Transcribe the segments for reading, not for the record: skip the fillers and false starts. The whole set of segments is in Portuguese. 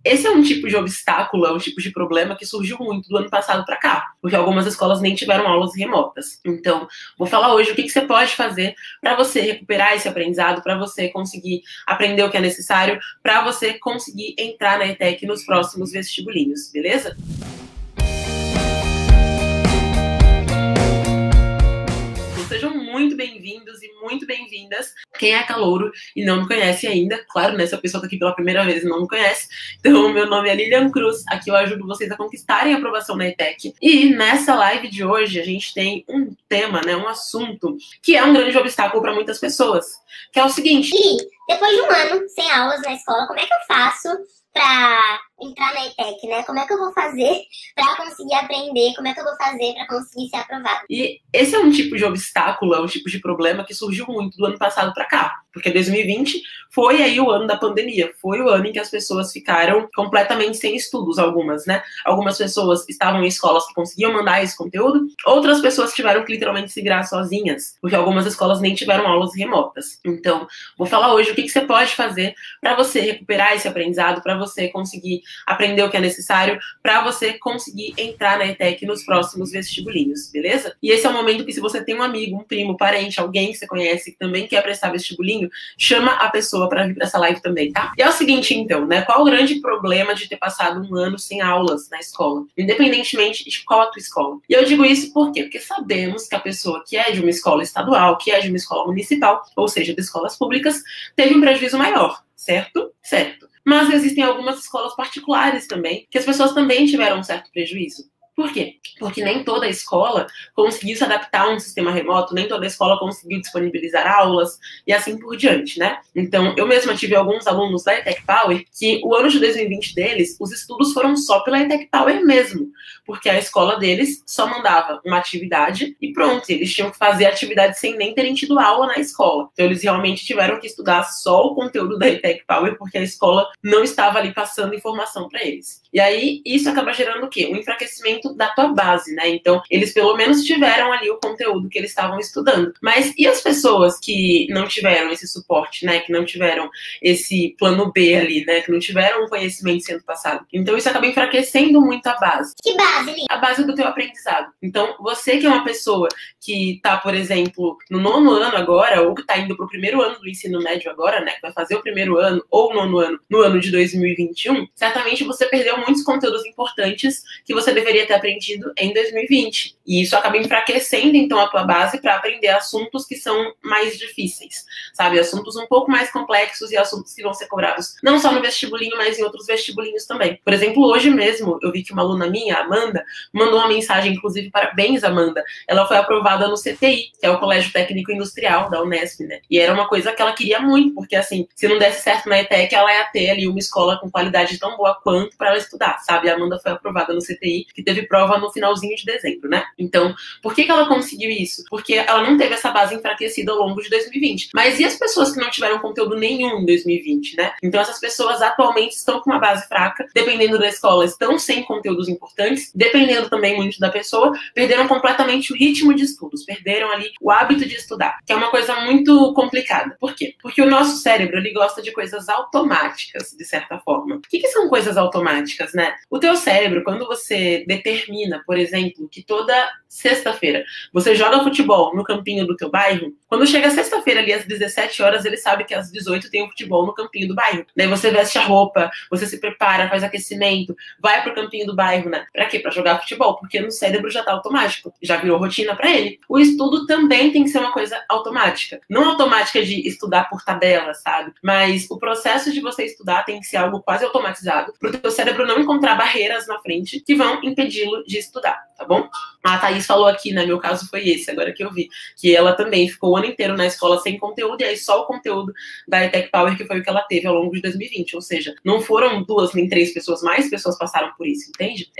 esse é um tipo de obstáculo, é um tipo de problema que surgiu muito do ano passado para cá, porque algumas escolas nem tiveram aulas remotas. Então, vou falar hoje o que você pode fazer para você recuperar esse aprendizado, para você conseguir aprender o que é necessário, para você conseguir entrar na ETEC nos próximos vestibulinhos, beleza? Sejam muito bem-vindos e muito bem-vindas. Quem é calouro e não me conhece ainda, claro, né, se a pessoa tá aqui pela primeira vez e não me conhece, então meu nome é Lilian Cruz, aqui eu ajudo vocês a conquistarem a aprovação na ETEC. E nessa live de hoje a gente tem um tema, né, um assunto que é um grande obstáculo para muitas pessoas, que é o seguinte: Li, depois de um ano sem aulas na escola, como é que eu faço para entrar na ETEC, né? Como é que eu vou fazer para conseguir aprender? Como é que eu vou fazer para conseguir ser aprovado? E esse é um tipo de obstáculo, é um tipo de problema que surgiu muito do ano passado para cá, porque 2020 foi aí o ano da pandemia, foi o ano em que as pessoas ficaram completamente sem estudos, algumas, né? Algumas pessoas estavam em escolas que conseguiam mandar esse conteúdo, outras pessoas tiveram que literalmente se virar sozinhas, porque algumas escolas nem tiveram aulas remotas. Então, vou falar hoje o que você pode fazer para você recuperar esse aprendizado, para você conseguir aprender o que é necessário, para você conseguir entrar na ETEC nos próximos vestibulinhos, beleza? E esse é o momento que, se você tem um amigo, um primo, parente, alguém que você conhece que também quer prestar vestibulinho, chama a pessoa para vir para essa live também, tá? E é o seguinte, então, né? Qual o grande problema de ter passado um ano sem aulas na escola, independentemente de qual a tua escola? E eu digo isso por quê? Porque sabemos que a pessoa que é de uma escola estadual, que é de uma escola municipal, ou seja, de escolas públicas, teve um prejuízo maior, certo? Certo. Mas existem algumas escolas particulares também, que as pessoas também tiveram um certo prejuízo. Por quê? Porque nem toda escola conseguiu se adaptar a um sistema remoto, nem toda escola conseguiu disponibilizar aulas e assim por diante, né? Então, eu mesma tive alguns alunos da ETEC Power que o ano de 2020 deles, os estudos foram só pela ETEC Power mesmo, porque a escola deles só mandava uma atividade e pronto, eles tinham que fazer a atividade sem nem terem tido aula na escola. Então, eles realmente tiveram que estudar só o conteúdo da ETEC Power, porque a escola não estava ali passando informação para eles. E aí, isso acaba gerando o quê? Um enfraquecimento da tua base, né? Então, eles pelo menos tiveram ali o conteúdo que eles estavam estudando. Mas e as pessoas que não tiveram esse suporte, né? Que não tiveram esse plano B ali, né? Que não tiveram um conhecimento sendo passado. Então, isso acaba enfraquecendo muito a base. Que base, Li? A base do teu aprendizado. Então, você que é uma pessoa que tá, por exemplo, no 9º ano agora, ou que tá indo pro 1º ano do ensino médio agora, né? Que vai fazer o 1º ano ou o 9º ano no ano de 2021, certamente você perdeu muitos conteúdos importantes que você deveria ter aprendido em 2020. E isso acaba enfraquecendo, então, a tua base para aprender assuntos que são mais difíceis, sabe? Assuntos um pouco mais complexos e assuntos que vão ser cobrados não só no vestibulinho, mas em outros vestibulinhos também. Por exemplo, hoje mesmo, eu vi que uma aluna minha, a Amanda, mandou uma mensagem, inclusive, parabéns, Amanda. Ela foi aprovada no CTI, que é o Colégio Técnico Industrial da Unesp, né? E era uma coisa que ela queria muito, porque, assim, se não desse certo na ETEC, ela ia ter ali uma escola com qualidade tão boa quanto para ela estudar, sabe? A Amanda foi aprovada no CTI, que teve prova no finalzinho de dezembro, né? Então, por que ela conseguiu isso? Porque ela não teve essa base enfraquecida ao longo de 2020. Mas e as pessoas que não tiveram conteúdo nenhum em 2020, né? Então, essas pessoas atualmente estão com uma base fraca, dependendo da escola, estão sem conteúdos importantes, dependendo também muito da pessoa, perderam completamente o ritmo de estudos, perderam ali o hábito de estudar, que é uma coisa muito complicada. Por quê? Porque o nosso cérebro, ele gosta de coisas automáticas, de certa forma. O que são coisas automáticas, né? O teu cérebro, quando você determina, por exemplo, que toda sexta-feira você joga futebol no campinho do teu bairro, quando chega sexta-feira ali às 17 horas, ele sabe que às 18 tem um futebol no campinho do bairro. Daí você veste a roupa, você se prepara, faz aquecimento, vai pro campinho do bairro, né? Pra quê? Pra jogar futebol, porque no cérebro já tá automático, já virou rotina pra ele. O estudo também tem que ser uma coisa automática. Não automática de estudar por tabela, sabe? Mas o processo de você estudar tem que ser algo quase automatizado, pro teu cérebro não encontrar barreiras na frente que vão impedi-lo de estudar, tá bom? A Thaís falou aqui, né? Meu caso foi esse, agora que eu vi, que ela também ficou o ano inteiro na escola sem conteúdo, e aí só o conteúdo da ETEC Power que foi o que ela teve ao longo de 2020, ou seja, não foram 2 nem 3 pessoas, mais pessoas passaram por isso, entende?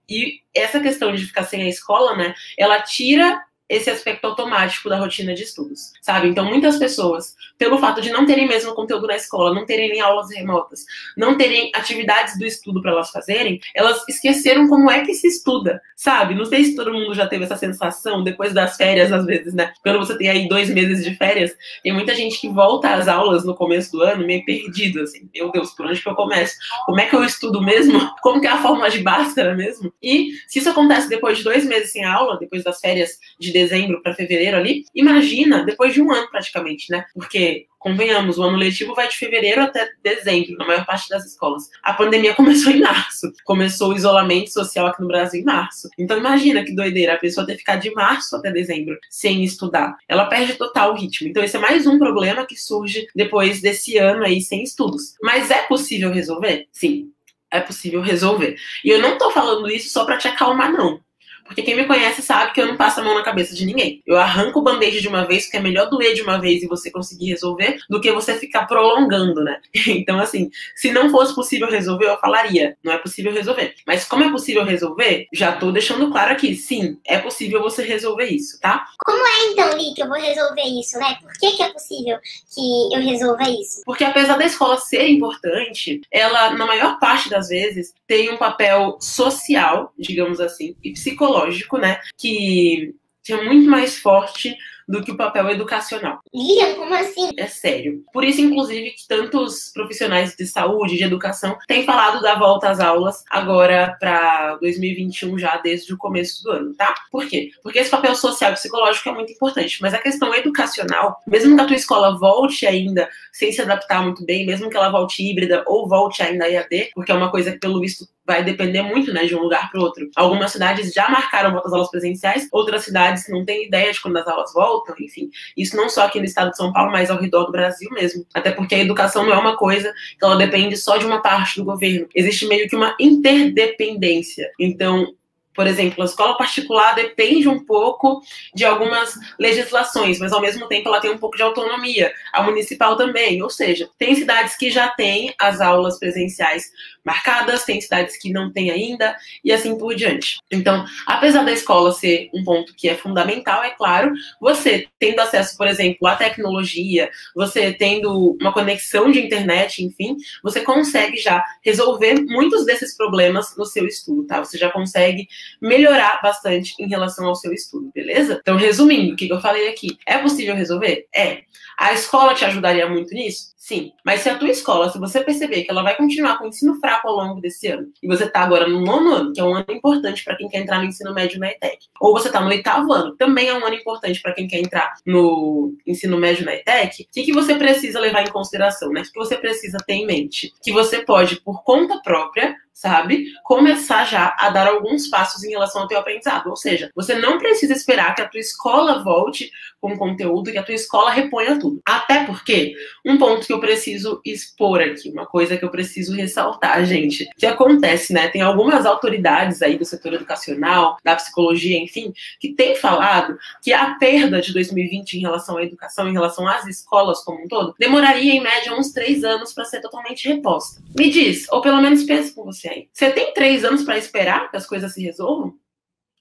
E essa questão de ficar sem a escola, né, ela tira esse aspecto automático da rotina de estudos, sabe? Então, muitas pessoas, pelo fato de não terem mesmo conteúdo na escola, não terem nem aulas remotas, não terem atividades do estudo para elas fazerem, elas esqueceram como é que se estuda, sabe? Não sei se todo mundo já teve essa sensação depois das férias, às vezes, né? Quando você tem aí 2 meses de férias, tem muita gente que volta às aulas no começo do ano meio perdido, assim. Meu Deus, por onde que eu começo? Como é que eu estudo mesmo? Como que é a fórmula de Bhaskara mesmo? E se isso acontece depois de 2 meses sem aula, depois das férias de dezembro para fevereiro ali, imagina depois de um ano praticamente, né? Porque, convenhamos, o ano letivo vai de fevereiro até dezembro, na maior parte das escolas. A pandemia começou em março. Começou o isolamento social aqui no Brasil em março. Então imagina que doideira, a pessoa ter que ficar de março até dezembro sem estudar. Ela perde total o ritmo. Então esse é mais um problema que surge depois desse ano aí sem estudos. Mas é possível resolver? Sim, é possível resolver. E eu não tô falando isso só pra te acalmar, não. Porque quem me conhece sabe que eu não passo a mão na cabeça de ninguém. Eu arranco o band-aid de uma vez, porque é melhor doer de uma vez e você conseguir resolver do que você ficar prolongando, né? Então, assim, se não fosse possível resolver, eu falaria, não é possível resolver. Mas como é possível resolver, já tô deixando claro aqui, sim, é possível você resolver isso, tá? Como é então, Li, que eu vou resolver isso, né? Por que é possível que eu resolva isso? Porque apesar da escola ser importante, ela, na maior parte das vezes, tem um papel social, digamos assim, e psicológico, né? Que é muito mais forte do que o papel educacional. Lilian, como assim? É sério. Por isso, inclusive, que tantos profissionais de saúde, de educação, têm falado da volta às aulas agora para 2021, já desde o começo do ano, tá? Por quê? Porque esse papel social e psicológico é muito importante, mas a questão educacional, mesmo que a tua escola volte ainda sem se adaptar muito bem, mesmo que ela volte híbrida ou volte ainda a EAD, porque é uma coisa que, pelo visto, vai depender muito, né, de um lugar para o outro. Algumas cidades já marcaram volta às aulas presenciais, outras cidades não têm ideia de quando as aulas voltam, enfim. Isso não só aqui no estado de São Paulo, mas ao redor do Brasil mesmo. Até porque a educação não é uma coisa que ela depende só de uma parte do governo. Existe meio que uma interdependência. Então, por exemplo, a escola particular depende um pouco de algumas legislações, mas ao mesmo tempo ela tem um pouco de autonomia. A municipal também, ou seja, tem cidades que já têm as aulas presenciais marcadas, tem cidades que não têm ainda, e assim por diante. Então, apesar da escola ser um ponto que é fundamental, é claro, você tendo acesso, por exemplo, à tecnologia, você tendo uma conexão de internet, enfim, você consegue já resolver muitos desses problemas no seu estudo, tá? Você já consegue melhorar bastante em relação ao seu estudo, beleza? Então, resumindo, o que eu falei aqui, é possível resolver? É. A escola te ajudaria muito nisso? Sim. Mas se a tua escola, se você perceber que ela vai continuar com o ensino fraco ao longo desse ano, e você tá agora no 9º ano, que é um ano importante para quem quer entrar no ensino médio na ETEC, ou você tá no 8º ano, também é um ano importante para quem quer entrar no ensino médio na ETEC, o que você precisa levar em consideração, né? O que você precisa ter em mente? Que você pode, por conta própria, sabe, começar já a dar alguns passos em relação ao teu aprendizado. Ou seja, você não precisa esperar que a tua escola volte com conteúdo, que a tua escola reponha tudo. Até porque, um ponto que eu preciso expor aqui, uma coisa que eu preciso ressaltar, gente, que acontece, né, tem algumas autoridades aí do setor educacional, da psicologia, enfim, que têm falado que a perda de 2020 em relação à educação, em relação às escolas como um todo, demoraria em média uns 3 anos para ser totalmente reposta. Me diz, ou pelo menos pensa com você aí. Você tem 3 anos para esperar que as coisas se resolvam?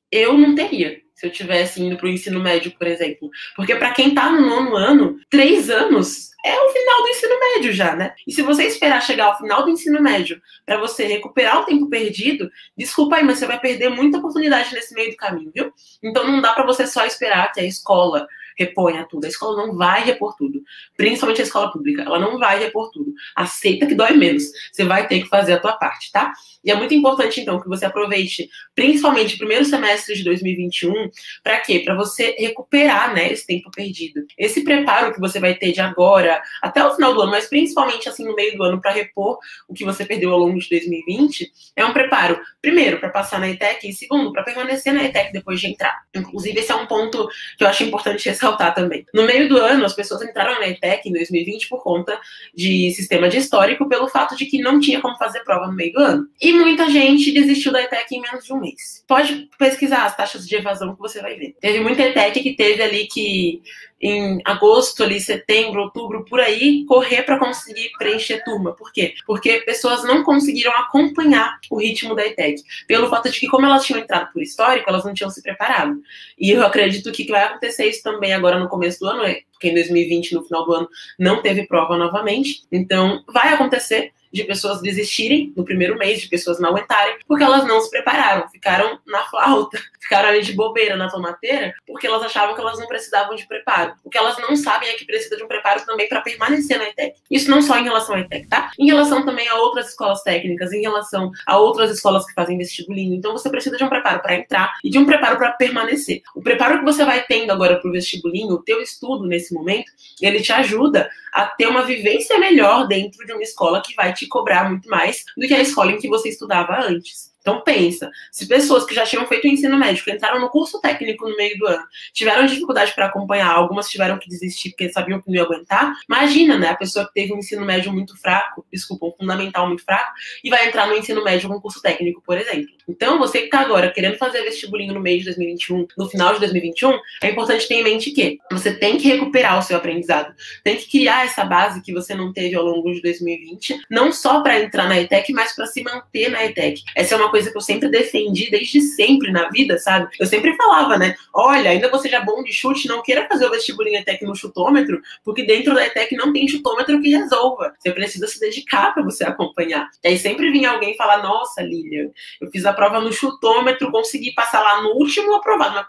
Eu não teria, se eu tivesse indo para o ensino médio, por exemplo. Porque para quem está no 9º ano, 3 anos é o final do ensino médio já, né? E se você esperar chegar ao final do ensino médio para você recuperar o tempo perdido, desculpa aí, mas você vai perder muita oportunidade nesse meio do caminho, viu? Então não dá para você só esperar que a escola reponha tudo. A escola não vai repor tudo. Principalmente a escola pública. Ela não vai repor tudo. Aceita que dói menos. Você vai ter que fazer a tua parte, tá? E é muito importante, então, que você aproveite, principalmente o primeiro semestre de 2021, para quê? Para você recuperar, né, esse tempo perdido. Esse preparo que você vai ter de agora até o final do ano, mas principalmente assim no meio do ano, para repor o que você perdeu ao longo de 2020, é um preparo, primeiro, para passar na ETEC e segundo, para permanecer na ETEC depois de entrar. Inclusive, esse é um ponto que eu acho importante ressaltar também. No meio do ano, as pessoas entraram na ETEC em 2020 por conta de sistema de histórico, pelo fato de que não tinha como fazer prova no meio do ano. E muita gente desistiu da ETEC em menos de um mês. Pode pesquisar as taxas de evasão que você vai ver. Teve muita ETEC que teve ali que em agosto, ali, setembro, outubro, por aí, correr para conseguir preencher turma. Por quê? Porque pessoas não conseguiram acompanhar o ritmo da ETEC, pelo fato de que, como elas tinham entrado por histórico, elas não tinham se preparado. E eu acredito que vai acontecer isso também agora no começo do ano, porque em 2020, no final do ano, não teve prova novamente. Então, vai acontecer de pessoas desistirem no primeiro mês, de pessoas não aguentarem, porque elas não se prepararam, ficaram na flauta, ficaram ali de bobeira na tomateira, porque elas achavam que elas não precisavam de preparo. O que elas não sabem é que precisa de um preparo também para permanecer na ETEC. Isso não só em relação à ETEC, tá? Em relação também a outras escolas técnicas, em relação a outras escolas que fazem vestibulinho. Então você precisa de um preparo para entrar e de um preparo para permanecer. O preparo que você vai tendo agora para o vestibulinho, o teu estudo nesse momento, ele te ajuda a ter uma vivência melhor dentro de uma escola que vai te cobrar muito mais do que a escola em que você estudava antes. Então pensa, se pessoas que já tinham feito o ensino médio, que entraram no curso técnico no meio do ano, tiveram dificuldade para acompanhar, algumas tiveram que desistir porque sabiam que não ia aguentar, imagina, né, a pessoa que teve um ensino médio muito fraco, um fundamental muito fraco, e vai entrar no ensino médio com um curso técnico, por exemplo. Então você que está agora querendo fazer vestibulinho no mês de 2021, no final de 2021, é importante ter em mente que você tem que recuperar o seu aprendizado, tem que criar essa base que você não teve ao longo de 2020, não só para entrar na ETEC, mas para se manter na ETEC. Essa é uma coisa que eu sempre defendi desde sempre na vida, sabe? Eu sempre falava, né? Olha, ainda você já bom de chute, não queira fazer o vestibulinho ETEC no chutômetro, porque dentro da ETEC não tem chutômetro que resolva. Você precisa se dedicar para você acompanhar. E aí sempre vinha alguém falar, nossa, Lilian, eu fiz a prova no chutômetro, consegui passar lá no último aprovado,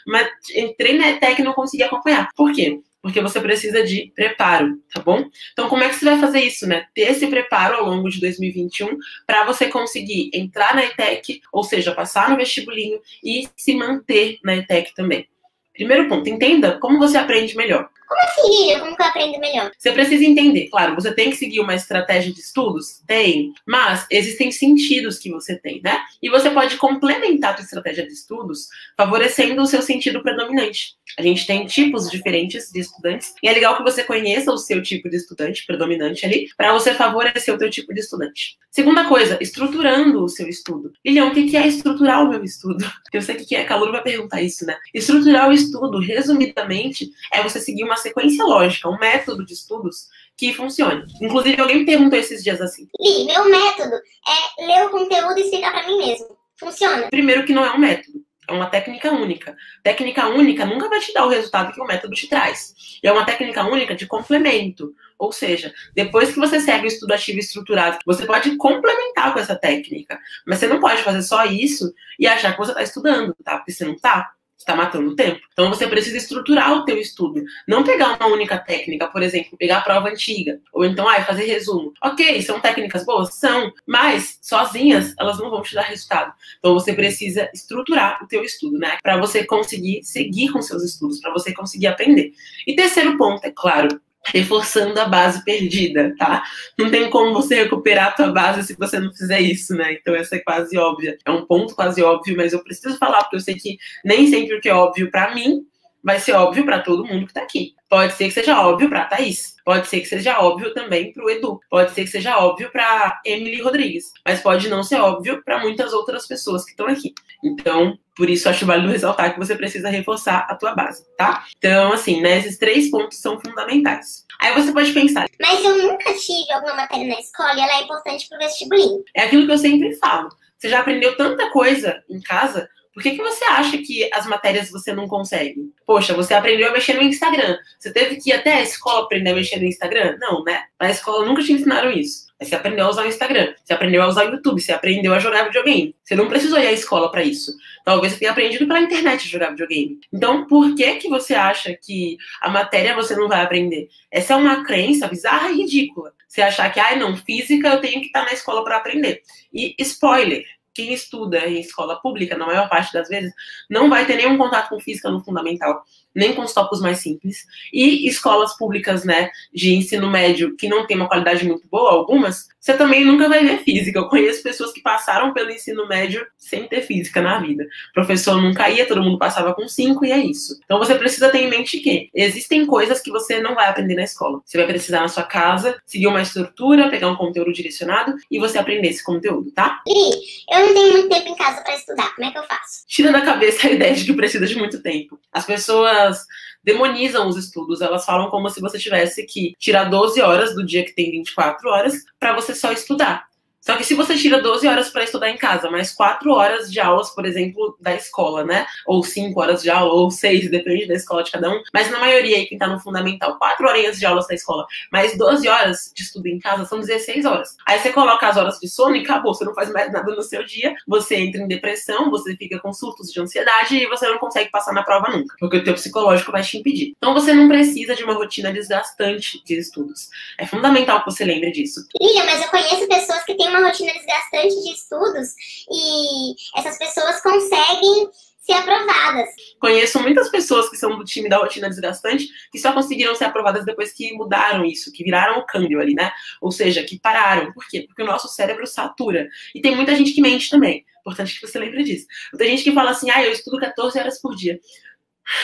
mas entrei na ETEC e não consegui acompanhar. Por quê? Porque você precisa de preparo, tá bom? Então, como é que você vai fazer isso, né? Ter esse preparo ao longo de 2021 para você conseguir entrar na ETEC, ou seja, passar no vestibulinho e se manter na ETEC também. Primeiro ponto, entenda como você aprende melhor. Como assim, Lilian? Como que eu aprendo melhor? Você precisa entender, claro, você tem que seguir uma estratégia de estudos? Tem, mas existem sentidos que você tem, né? E você pode complementar a sua estratégia de estudos favorecendo o seu sentido predominante. A gente tem tipos diferentes de estudantes e é legal que você conheça o seu tipo de estudante predominante ali para você favorecer o teu tipo de estudante. Segunda coisa, estruturando o seu estudo. Lilian, o que é estruturar o meu estudo? Eu sei que a Caluro vai perguntar isso, né? Estruturar o estudo, resumidamente, é você seguir uma sequência lógica, um método de estudos que funcione. Inclusive, alguém me perguntou esses dias assim. Li, meu método é ler o conteúdo e explicar pra mim mesmo. Funciona? Primeiro que não é um método, é uma técnica única. Técnica única nunca vai te dar o resultado que o método te traz. E é uma técnica única de complemento. Ou seja, depois que você segue o estudo ativo e estruturado, você pode complementar com essa técnica. Mas você não pode fazer só isso e achar que você está estudando, tá? Porque você não está. Está matando o tempo. Então você precisa estruturar o teu estudo. Não pegar uma única técnica, por exemplo, pegar a prova antiga. Ou então, fazer resumo. Ok, são técnicas boas? São. Mas, sozinhas, elas não vão te dar resultado. Então você precisa estruturar o teu estudo, né? Para você conseguir seguir com seus estudos, para você conseguir aprender. E terceiro ponto, é claro, reforçando a base perdida, tá? Não tem como você recuperar a tua base se você não fizer isso, né? Então essa é quase óbvia. É um ponto quase óbvio, mas eu preciso falar porque eu sei que nem sempre o que é óbvio pra mim vai ser óbvio pra todo mundo que tá aqui. Pode ser que seja óbvio pra Thaís. Pode ser que seja óbvio também pro Edu. Pode ser que seja óbvio pra Emily Rodrigues. Mas pode não ser óbvio pra muitas outras pessoas que estão aqui. Então, por isso, acho válido ressaltar que você precisa reforçar a tua base, tá? Então, assim, né, esses 3 pontos são fundamentais. Aí você pode pensar... Mas eu nunca tive alguma matéria na escola e ela é importante pro vestibulinho. É aquilo que eu sempre falo. Você já aprendeu tanta coisa em casa... Por que você acha que as matérias você não consegue? Poxa, você aprendeu a mexer no Instagram. Você teve que ir até a escola aprender a mexer no Instagram? Não, né? Na escola nunca te ensinaram isso. Mas você aprendeu a usar o Instagram, você aprendeu a usar o YouTube, você aprendeu a jogar videogame. Você não precisou ir à escola para isso. Talvez você tenha aprendido pela internet a jogar videogame. Então, por que você acha que a matéria você não vai aprender? Essa é uma crença bizarra e ridícula. Você achar que, não, física eu tenho que estar na escola para aprender. E spoiler, quem estuda em escola pública, na maior parte das vezes, não vai ter nenhum contato com física no fundamental, nem com os tópicos mais simples. E escolas públicas, né, de ensino médio, que não tem uma qualidade muito boa, algumas, você também nunca vai ver física. Eu conheço pessoas que passaram pelo ensino médio sem ter física na vida. O professor nunca ia, todo mundo passava com 5 e é isso. Então você precisa ter em mente que existem coisas que você não vai aprender na escola. Você vai precisar na sua casa seguir uma estrutura, pegar um conteúdo direcionado e você aprender esse conteúdo, tá? Eu não tenho muito tempo em casa para estudar, como é que eu faço? Tira da cabeça a ideia de que precisa de muito tempo. As pessoas demonizam os estudos. Elas falam como se você tivesse que tirar 12 horas do dia que tem 24 horas para você só estudar. Só que se você tira 12 horas para estudar em casa, mais 4 horas de aulas, por exemplo, da escola, né? Ou 5 horas de aula, ou 6, depende da escola de cada um. Mas na maioria aí, quem tá no fundamental, 4 horinhas de aulas da escola, mais 12 horas de estudo em casa, são 16 horas. Aí você coloca as horas de sono e acabou, você não faz mais nada no seu dia, você entra em depressão, você fica com surtos de ansiedade e você não consegue passar na prova nunca, porque o teu psicológico vai te impedir. Então você não precisa de uma rotina desgastante de estudos. É fundamental que você lembre disso. Lilian, mas eu conheço pessoas que têm uma rotina desgastante de estudos e essas pessoas conseguem ser aprovadas. Conheço muitas pessoas que são do time da rotina desgastante que só conseguiram ser aprovadas depois que mudaram isso, que viraram o câmbio ali, né? Ou seja, que pararam. Por quê? Porque o nosso cérebro satura. E tem muita gente que mente também. Importante que você lembre disso. Tem gente que fala assim, eu estudo 14 horas por dia.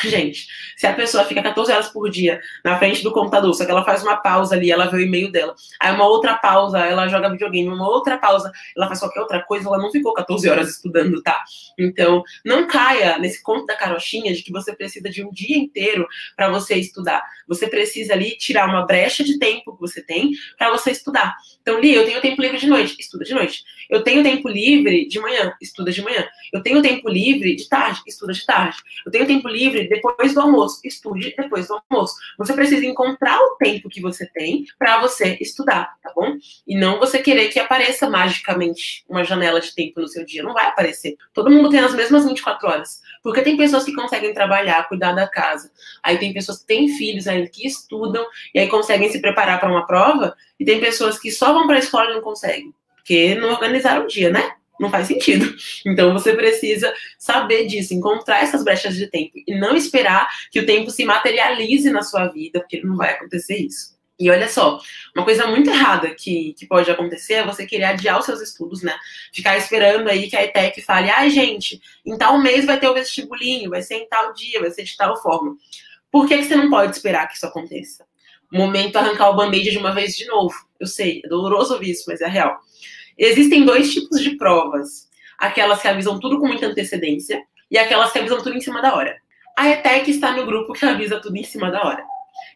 Gente, se a pessoa fica 14 horas por dia na frente do computador, só que ela faz uma pausa ali, ela vê o e-mail dela, aí uma outra pausa, ela joga videogame, uma outra pausa, ela faz qualquer outra coisa, ela não ficou 14 horas estudando, tá? Então, não caia nesse conto da carochinha de que você precisa de um dia inteiro para você estudar. Você precisa ali tirar uma brecha de tempo que você tem para você estudar. Então, Li, eu tenho tempo livre de noite, estuda de noite. Eu tenho tempo livre de manhã, estuda de manhã. Eu tenho tempo livre de tarde, estuda de tarde. Eu tenho tempo livre depois do almoço, estude depois do almoço. Você precisa encontrar o tempo que você tem para você estudar, tá bom? E não você querer que apareça magicamente uma janela de tempo no seu dia. Não vai aparecer. Todo mundo tem as mesmas 24 horas. Porque tem pessoas que conseguem trabalhar, cuidar da casa. Aí tem pessoas que têm filhos ainda que estudam e aí conseguem se preparar para uma prova. E tem pessoas que só vão para a escola e não conseguem. Porque não organizaram o dia, né? Não faz sentido. Então você precisa saber disso, encontrar essas brechas de tempo e não esperar que o tempo se materialize na sua vida, porque não vai acontecer isso. E olha só, uma coisa muito errada que pode acontecer é você querer adiar os seus estudos, né? Ficar esperando aí que a ETEC fale, gente, em tal mês vai ter o vestibulinho, vai ser em tal dia, vai ser de tal forma. Por que você não pode esperar que isso aconteça? O momento é arrancar o band-aid de uma vez de novo. Eu sei, é doloroso ouvir isso, mas é real. Existem 2 tipos de provas. Aquelas que avisam tudo com muita antecedência e aquelas que avisam tudo em cima da hora. A ETEC está no grupo que avisa tudo em cima da hora.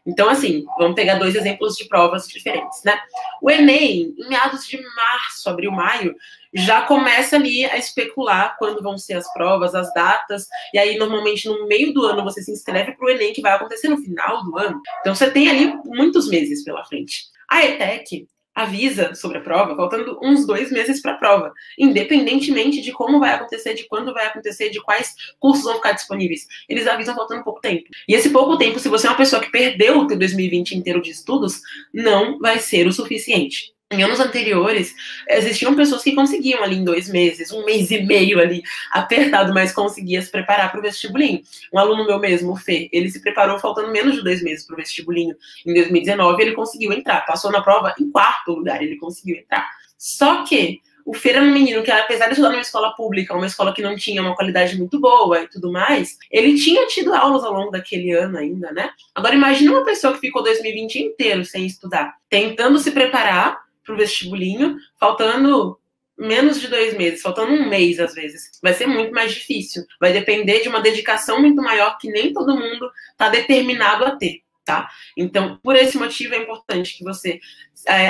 Então, assim, vamos pegar 2 exemplos de provas diferentes, né? O Enem, em meados de março, abril, maio, já começa ali a especular quando vão ser as provas, as datas, e aí, normalmente, no meio do ano, você se inscreve para o Enem, que vai acontecer no final do ano. Então, você tem ali muitos meses pela frente. A ETEC avisa sobre a prova, faltando uns 2 meses para a prova, independentemente de como vai acontecer, de quando vai acontecer, de quais cursos vão ficar disponíveis. Eles avisam faltando pouco tempo. E esse pouco tempo, se você é uma pessoa que perdeu o teu 2020 inteiro de estudos, não vai ser o suficiente. Em anos anteriores, existiam pessoas que conseguiam ali em 2 meses, 1 mês e meio ali, apertado, mas conseguia se preparar para o vestibulinho. Um aluno meu mesmo, o Fê, ele se preparou faltando menos de 2 meses para o vestibulinho. Em 2019, ele conseguiu entrar. Passou na prova em 4º lugar, ele conseguiu entrar. Só que o Fê era um menino que, apesar de estudar numa escola pública, uma escola que não tinha uma qualidade muito boa e tudo mais, ele tinha tido aulas ao longo daquele ano ainda, né? Agora, imagina uma pessoa que ficou 2020 inteiro sem estudar, tentando se preparar para o vestibulinho, faltando menos de 2 meses, faltando 1 mês às vezes. Vai ser muito mais difícil. Vai depender de uma dedicação muito maior que nem todo mundo está determinado a ter, tá? Então, por esse motivo é importante que você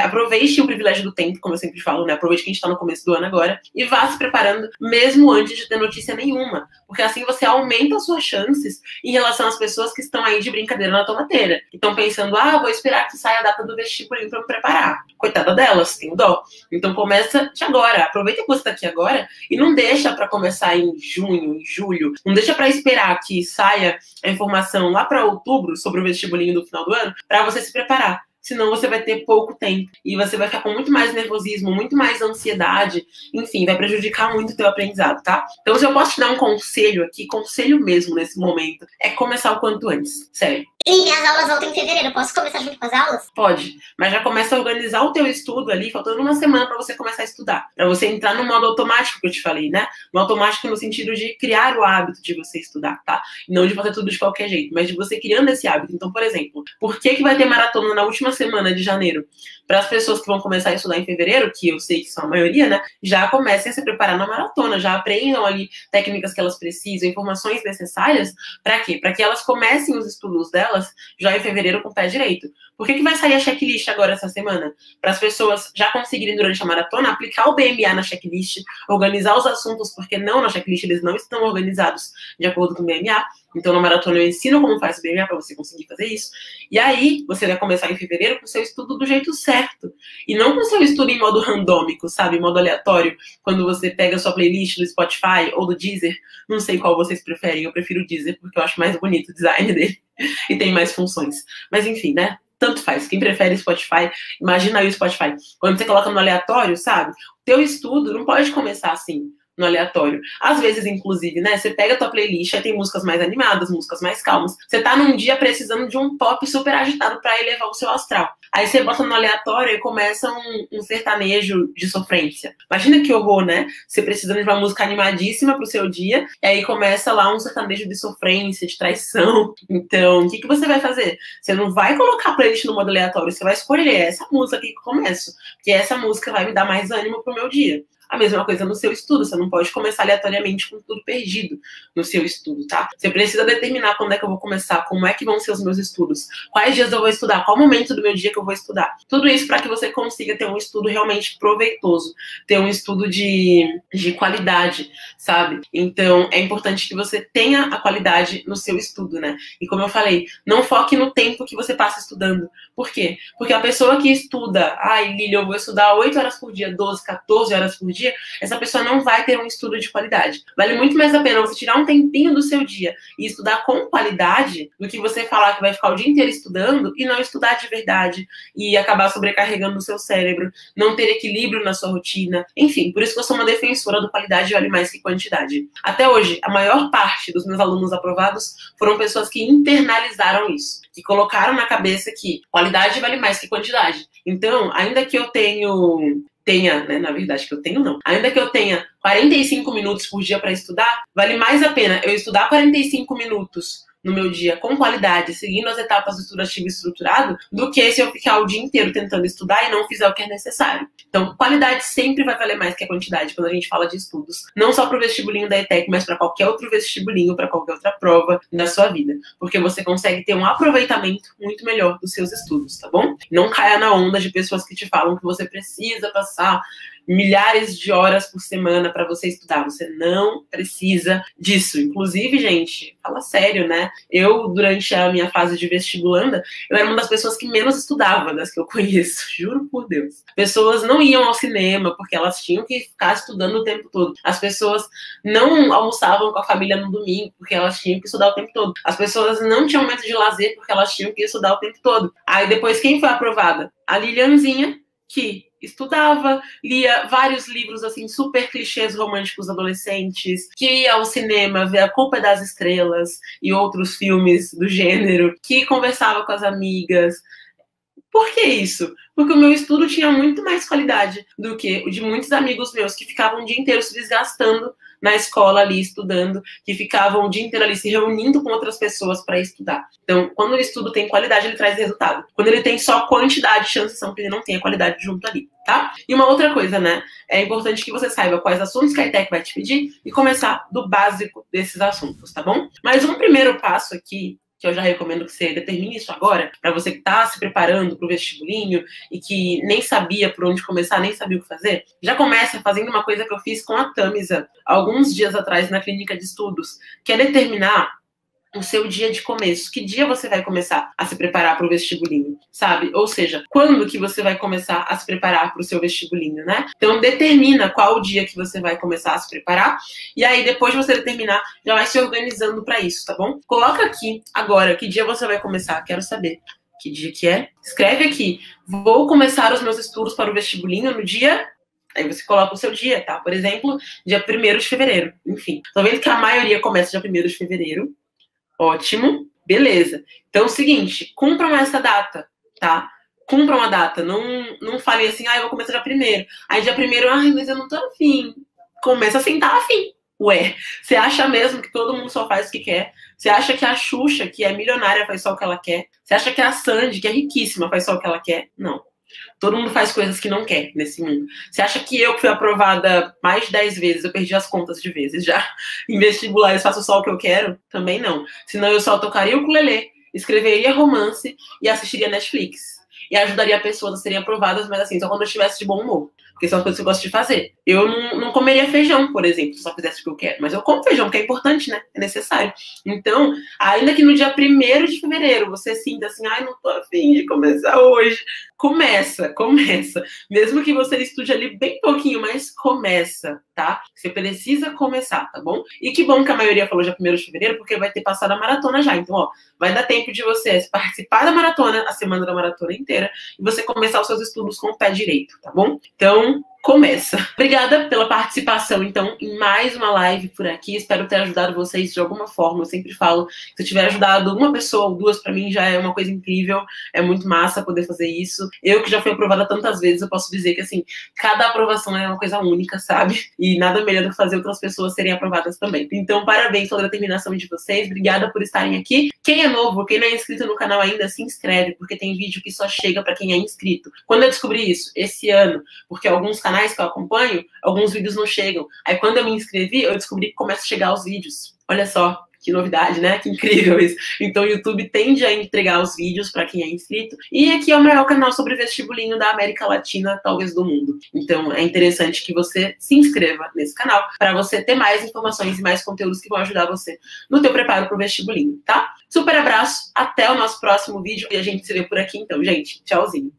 aproveite o privilégio do tempo, como eu sempre falo, né? Aproveite que a gente está no começo do ano agora e vá se preparando mesmo antes de ter notícia nenhuma, porque assim você aumenta as suas chances em relação às pessoas que estão aí de brincadeira na tomateira, que estão pensando, vou esperar que saia a data do vestibulinho para me preparar. Coitada delas, tenho dó. Então começa de agora, aproveita que você está aqui agora e não deixa para começar em junho, em julho, não deixa para esperar que saia a informação lá para outubro sobre o vestibulinho do final do ano para você se preparar. Senão você vai ter pouco tempo e você vai ficar com muito mais nervosismo, muito mais ansiedade, enfim, vai prejudicar muito o teu aprendizado, tá? Então, se eu posso te dar um conselho aqui, conselho mesmo nesse momento, é começar o quanto antes, sério. E as aulas voltam em fevereiro, posso começar junto com as aulas? Pode, mas já começa a organizar o teu estudo ali, faltando 1 semana para você começar a estudar, para você entrar no modo automático que eu te falei, né? No automático no sentido de criar o hábito de você estudar, tá? E não de fazer tudo de qualquer jeito, mas de você criando esse hábito. Então, por exemplo, por que vai ter maratona na última semana de janeiro, para as pessoas que vão começar a estudar em fevereiro, que eu sei que são a maioria, né, já comecem a se preparar na maratona, já aprendam ali técnicas que elas precisam, informações necessárias, para quê? Para que elas comecem os estudos delas já em fevereiro com o pé direito. Por que vai sair a checklist agora essa semana? Para as pessoas já conseguirem, durante a maratona, aplicar o BMA na checklist, organizar os assuntos, porque não na checklist eles não estão organizados de acordo com o BMA. Então, na maratona eu ensino como faz o BMA para você conseguir fazer isso. E aí, você vai começar em fevereiro com o seu estudo do jeito certo. E não com o seu estudo em modo randômico, sabe? Em modo aleatório. Quando você pega a sua playlist do Spotify ou do Deezer. Não sei qual vocês preferem. Eu prefiro o Deezer, porque eu acho mais bonito o design dele. E tem mais funções. Mas enfim, né? Tanto faz. Quem prefere Spotify, imagina aí o Spotify. Quando você coloca no aleatório, sabe? O teu estudo não pode começar assim, no aleatório. Às vezes, inclusive, né? Você pega a tua playlist, aí tem músicas mais animadas, músicas mais calmas. Você tá num dia precisando de um pop super agitado pra elevar o seu astral. Aí você bota no aleatório e começa um sertanejo de sofrência. Imagina que horror, né? Você precisando de uma música animadíssima pro seu dia, e aí começa lá um sertanejo de sofrência, de traição. Então, o que você vai fazer? Você não vai colocar a playlist no modo aleatório, você vai escolher essa música aqui que eu começo, porque essa música vai me dar mais ânimo pro meu dia. A mesma coisa no seu estudo, você não pode começar aleatoriamente com tudo perdido no seu estudo, tá? Você precisa determinar quando é que eu vou começar, como é que vão ser os meus estudos, quais dias eu vou estudar, qual momento do meu dia que eu vou estudar. Tudo isso para que você consiga ter um estudo realmente proveitoso, ter um estudo de qualidade, sabe? Então, é importante que você tenha a qualidade no seu estudo, né? E como eu falei, não foque no tempo que você passa estudando. Por quê? Porque a pessoa que estuda, Lili, eu vou estudar 8 horas por dia, 12, 14 horas por dia, essa pessoa não vai ter um estudo de qualidade. Vale muito mais a pena você tirar um tempinho do seu dia e estudar com qualidade do que você falar que vai ficar o dia inteiro estudando e não estudar de verdade e acabar sobrecarregando o seu cérebro, não ter equilíbrio na sua rotina. Enfim, por isso que eu sou uma defensora do qualidade vale mais que quantidade. Até hoje, a maior parte dos meus alunos aprovados foram pessoas que internalizaram isso, que colocaram na cabeça que qualidade vale mais que quantidade. Então, ainda que eu tenha, né, na verdade que eu tenho não, ainda que eu tenha 45 minutos por dia para estudar, vale mais a pena eu estudar 45 minutos no meu dia com qualidade, seguindo as etapas do estudo ativo e estruturado, do que se eu ficar o dia inteiro tentando estudar e não fizer o que é necessário. Então, qualidade sempre vai valer mais que a quantidade quando a gente fala de estudos. Não só para o vestibulinho da ETEC, mas para qualquer outro vestibulinho, para qualquer outra prova da sua vida. Porque você consegue ter um aproveitamento muito melhor dos seus estudos, tá bom? Não caia na onda de pessoas que te falam que você precisa passar milhares de horas por semana para você estudar. Você não precisa disso. Inclusive, gente, fala sério, né? Eu, durante a minha fase de vestibulanda, eu era uma das pessoas que menos estudava das que eu conheço. Juro por Deus. Pessoas não iam ao cinema porque elas tinham que ficar estudando o tempo todo. As pessoas não almoçavam com a família no domingo porque elas tinham que estudar o tempo todo. As pessoas não tinham momento de lazer porque elas tinham que estudar o tempo todo. Aí depois, quem foi aprovada? A Lilianzinha, que estudava, lia vários livros assim super clichês românticos adolescentes, que ia ao cinema ver A Culpa é das Estrelas e outros filmes do gênero, que conversava com as amigas. Por que isso? Porque o meu estudo tinha muito mais qualidade do que o de muitos amigos meus que ficavam o dia inteiro se desgastando na escola ali estudando, que ficavam o dia inteiro ali se reunindo com outras pessoas para estudar. Então, quando o estudo tem qualidade, ele traz resultado. Quando ele tem só quantidade, chances são que ele não tenha qualidade junto ali, tá? E uma outra coisa, né? É importante que você saiba quais assuntos que a ETEC vai te pedir e começar do básico desses assuntos, tá bom? Mas um primeiro passo aqui, que eu já recomendo que você determine isso agora, para você que está se preparando para o vestibulinho e que nem sabia por onde começar, nem sabia o que fazer, já começa fazendo uma coisa que eu fiz com a Tamisa alguns dias atrás na clínica de estudos, que é determinar o seu dia de começo. Que dia você vai começar a se preparar para o vestibulinho, sabe? Ou seja, quando que você vai começar a se preparar para o seu vestibulinho, né? Então, determina qual o dia que você vai começar a se preparar e aí, depois de você determinar, já vai se organizando para isso, tá bom? Coloca aqui, agora, que dia você vai começar. Quero saber que dia que é. Escreve aqui, vou começar os meus estudos para o vestibulinho no dia... Aí você coloca o seu dia, tá? Por exemplo, dia 1º de fevereiro. Enfim, tô vendo que a maioria começa dia 1º de fevereiro. Ótimo, beleza. Então é o seguinte, cumpram essa data, tá? Cumpram a data, não falem assim, eu vou começar dia 1º. Aí dia 1º, mas eu não tô afim. Começa assim, tá afim. Ué, você acha mesmo que todo mundo só faz o que quer Você acha que a Xuxa, que é milionária, faz só o que ela quer? Você acha que a Sandy, que é riquíssima, faz só o que ela quer? Não. Todo mundo faz coisas que não quer nesse mundo. Você acha que eu, que fui aprovada mais de 10 vezes, eu perdi as contas de vezes já, em vestibulares, faço só o que eu quero? Também não. Senão eu só tocaria o ukulele, escreveria romance e assistiria Netflix. E ajudaria pessoas a serem aprovadas, mas assim, só quando eu estivesse de bom humor. Porque são as coisas que eu gosto de fazer. Eu não comeria feijão, por exemplo, se só fizesse o que eu quero. Mas eu como feijão, porque é importante, né? É necessário. Então, ainda que no dia 1º de fevereiro você sinta assim, ai, não tô afim de começar hoje. Começa. Mesmo que você estude ali bem pouquinho, mas começa, tá? Você precisa começar, tá bom? E que bom que a maioria falou já 1º de fevereiro, porque vai ter passado a maratona já. Então, ó, vai dar tempo de você participar da maratona, a semana da maratona inteira, e você começar os seus estudos com o pé direito, tá bom? Então, começa. Obrigada pela participação, então, em mais uma live por aqui. Espero ter ajudado vocês de alguma forma. Eu sempre falo, se eu tiver ajudado uma pessoa ou duas, pra mim já é uma coisa incrível. É muito massa poder fazer isso. Eu que já fui aprovada tantas vezes, eu posso dizer que, assim, cada aprovação é uma coisa única, sabe? E nada melhor do que fazer outras pessoas serem aprovadas também. Então, parabéns pela determinação de vocês. Obrigada por estarem aqui. Quem é novo, quem não é inscrito no canal ainda, se inscreve, porque tem vídeo que só chega pra quem é inscrito. Quando eu descobri isso? Esse ano. Porque alguns canais que eu acompanho, alguns vídeos não chegam. Aí quando eu me inscrevi, eu descobri que começa a chegar os vídeos. Olha só, que novidade, né? Que incrível isso. Então o YouTube tende a entregar os vídeos para quem é inscrito. E aqui é o maior canal sobre vestibulinho da América Latina, talvez do mundo. Então é interessante que você se inscreva nesse canal para você ter mais informações e mais conteúdos que vão ajudar você no teu preparo para o vestibulinho, tá? Super abraço, até o nosso próximo vídeo e a gente se vê por aqui então, gente. Tchauzinho.